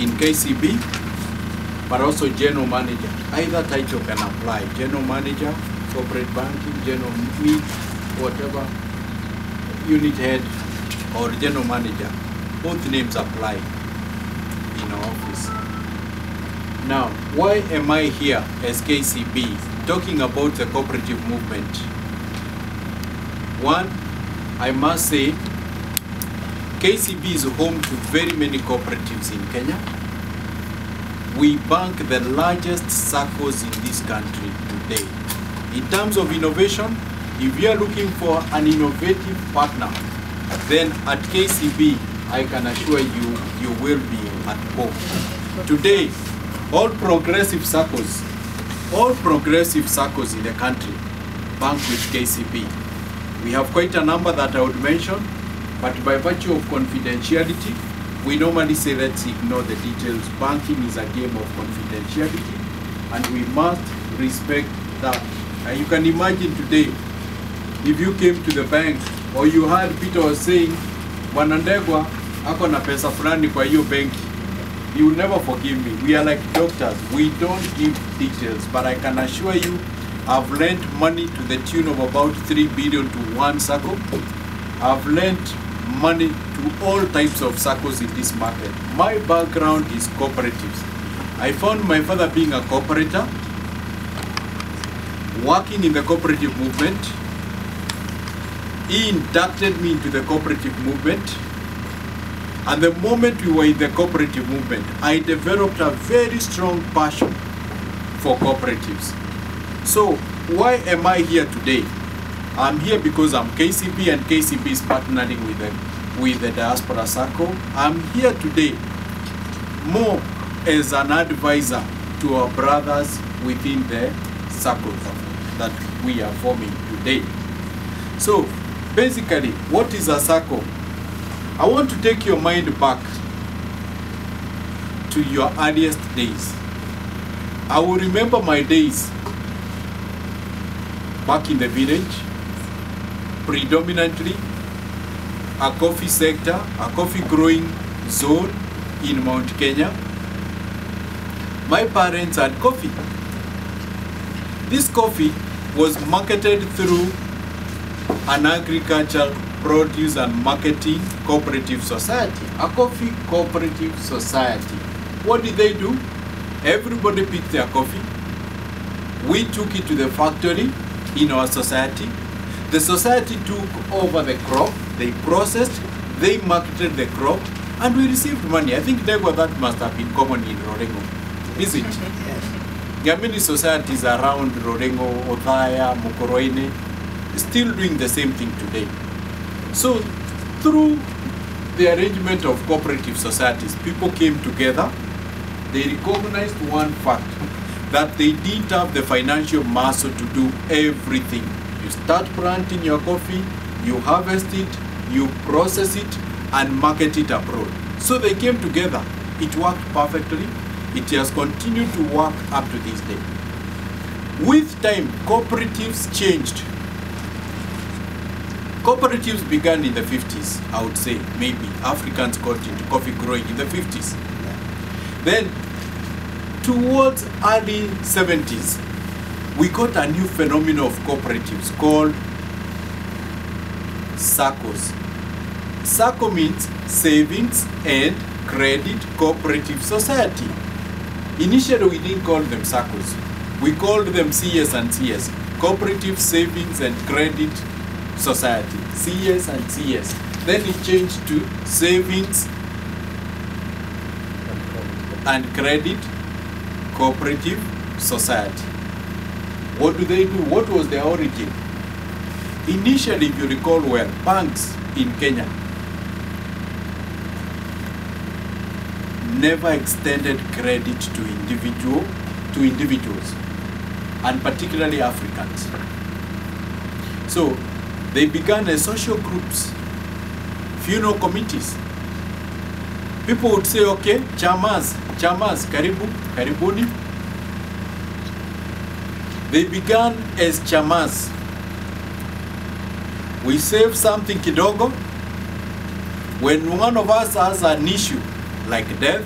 in KCB, but also general manager. Either title can apply. General manager, corporate banking, general lead, whatever, unit head, or general manager. Both names apply in our office. Now, why am I here as KCB talking about the cooperative movement? One, I must say, KCB is home to very many cooperatives in Kenya. We bank the largest SACCOs in this country today. In terms of innovation, if you are looking for an innovative partner, then at KCB, I can assure you, you will be at home. Today, all progressive SACCOs in the country bank with KCB. We have quite a number that I would mention, but by virtue of confidentiality, we normally say let's ignore the details. Banking is a game of confidentiality, and we must respect that. And you can imagine today, if you came to the bank, or you heard Peter was saying, Wanandegwa, ako na pesa fulani kwa hiyo benki, you will never forgive me. We are like doctors. We don't give details, but I can assure you, I've lent money to the tune of about 3 billion to one SACCO. I've lent money to all types of SACCOs in this market. My background is cooperatives. I found my father being a cooperator, working in the cooperative movement. He inducted me into the cooperative movement. And the moment we were in the cooperative movement, I developed a very strong passion for cooperatives. So why am I here today? I'm here because I'm KCB, and KCB is partnering with the Diaspora SACCO. I'm here today more as an advisor to our brothers within the SACCO that we are forming today. So basically, what is a SACCO? I want to take your mind back to your earliest days. I will remember my days back in the village, predominantly a coffee sector, a coffee growing zone in Mount Kenya. My parents had coffee. This coffee was marketed through an agricultural produce and marketing cooperative society, a coffee cooperative society. What did they do? Everybody picked their coffee. We took it to the factory in our society. The society took over the crop, they processed, they marketed the crop, and we received money. I think that must have been common in Rorengo, is it? There are many societies around Rorengo, Othaya, Mukoroine, still doing the same thing today. So through the arrangement of cooperative societies, people came together. They recognized one fact, that they didn't have the financial muscle to do everything. You start planting your coffee, you harvest it, you process it, and market it abroad. So they came together. It worked perfectly. It has continued to work up to this day. With time, cooperatives changed. Cooperatives began in the 50s, I would say, maybe. Africans got into coffee growing in the 50s. Then, towards early 70s, we got a new phenomenon of cooperatives called SACCOs. SACCO means Savings and Credit Cooperative Society. Initially, we didn't call them SACCOs. We called them CS and CS, Cooperative Savings and Credit Society, CS and CS. Then it changed to Savings and Credit Cooperative Society. What do they do? What was their origin? Initially, if you recall well, banks in Kenya never extended credit to individuals, and particularly Africans. So they began as social groups, funeral committees. People would say, okay, chamas, karibuni. They began as chamas. We save something kidogo. When one of us has an issue, like death,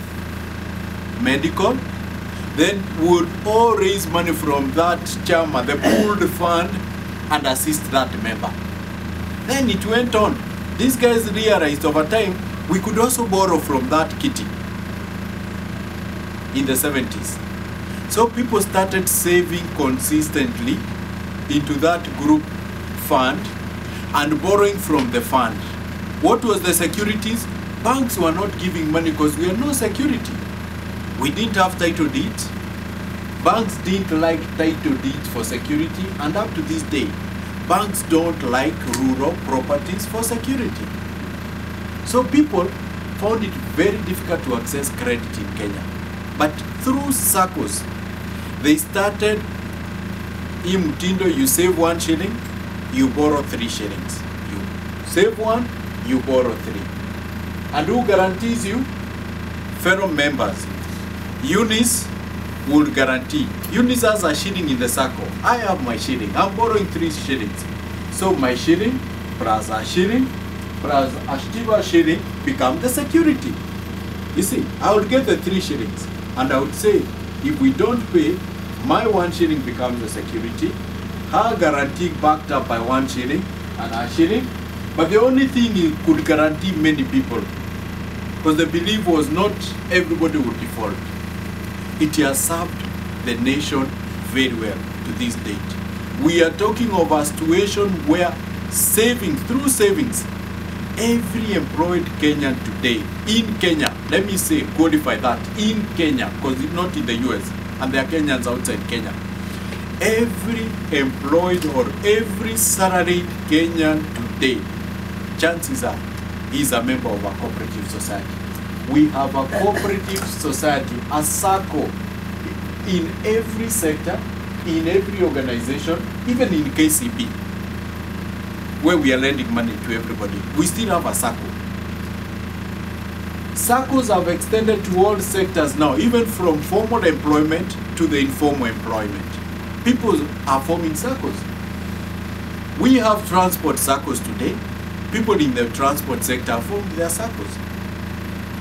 medical. Then we would all raise money from that chama, the pooled fund, and assist that member. Then it went on. These guys realized over time we could also borrow from that kitty in the 70s. So people started saving consistently into that group fund and borrowing from the fund. What was the securities? Banks were not giving money because we had no security. We didn't have title deeds. Banks didn't like title deeds for security, and up to this day, banks don't like rural properties for security. So people found it very difficult to access credit in Kenya. But through SACCOs, they started, Mutindo, you save 1 shilling, you borrow 3 shillings. You save 1, you borrow 3. And who guarantees you? Fellow members. Eunice would guarantee. Eunice has a shilling in the SACCO. I have my shilling. I'm borrowing 3 shillings. So my shilling plus a shilling plus a Shtiva shilling become the security. You see, I would get the 3 shillings and I would say, if we don't pay, my 1 shilling becomes the security. Her guarantee backed up by 1 shilling and a shilling. But the only thing it could guarantee many people, because the belief was not everybody would default. It has served the nation very well to this date. We are talking of a situation where savings, through savings, every employed Kenyan today, in Kenya, let me say, qualify that, in Kenya, because it's not in the US, and there are Kenyans outside Kenya. Every employed or every salaried Kenyan today, chances are, is a member of a cooperative society. We have a cooperative society, a SACCO, in every sector, in every organization, even in KCB, where we are lending money to everybody. We still have a SACCO. SACCOs have extended to all sectors now, even from formal employment to the informal employment. People are forming SACCOs. We have transport SACCOs today. People in the transport sector formed their SACCOs.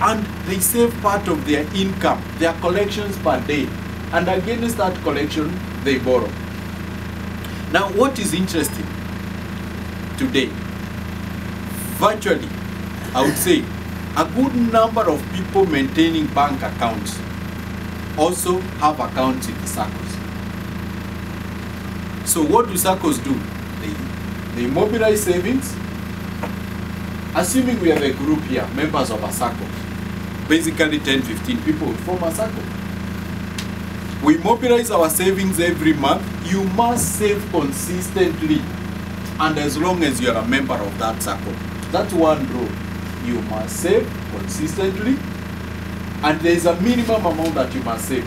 And they save part of their income, their collections per day. And against that collection, they borrow. Now, what is interesting today? Virtually, I would say, a good number of people maintaining bank accounts also have accounts in the SACCOs. So what do SACCOs do? They mobilize savings. Assuming we have a group here, members of a SACCO, basically 10-15 people will form a SACCO. We mobilize our savings every month. You must save consistently, and as long as you are a member of that SACCO. That's one rule. You must save consistently, and there is a minimum amount that you must save.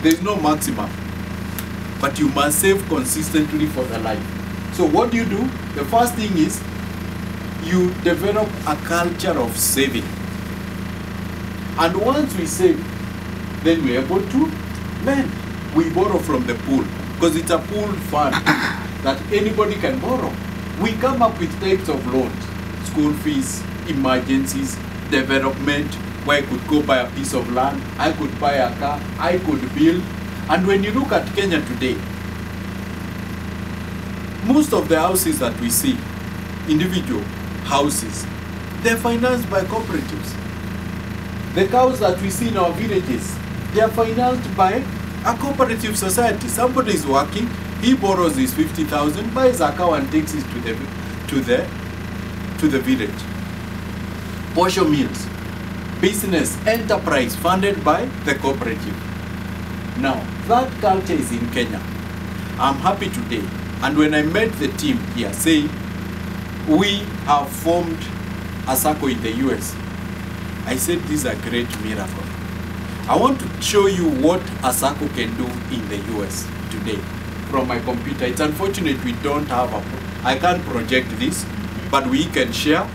There is no maximum, but you must save consistently for the life. So what do? The first thing is you develop a culture of saving. And once we save, then we're able to lend. We borrow from the pool, because it's a pooled fund that anybody can borrow. We come up with types of loans: school fees, emergencies, development, where I could go buy a piece of land, I could buy a car, I could build. And when you look at Kenya today, most of the houses that we see, individual houses, they're financed by cooperatives. The cows that we see in our villages, they are financed by a cooperative society. Somebody is working, he borrows his 50,000, buys a cow and takes it to the village. Posho mills, business, enterprise funded by the cooperative. Now, that culture is in Kenya. I'm happy today. And when I met the team here saying, we have formed a SACCO in the US, I said, this is a great miracle. I want to show you what a SACCO can do in the US today from my computer. It's unfortunate we don't have I can't project this, but we can share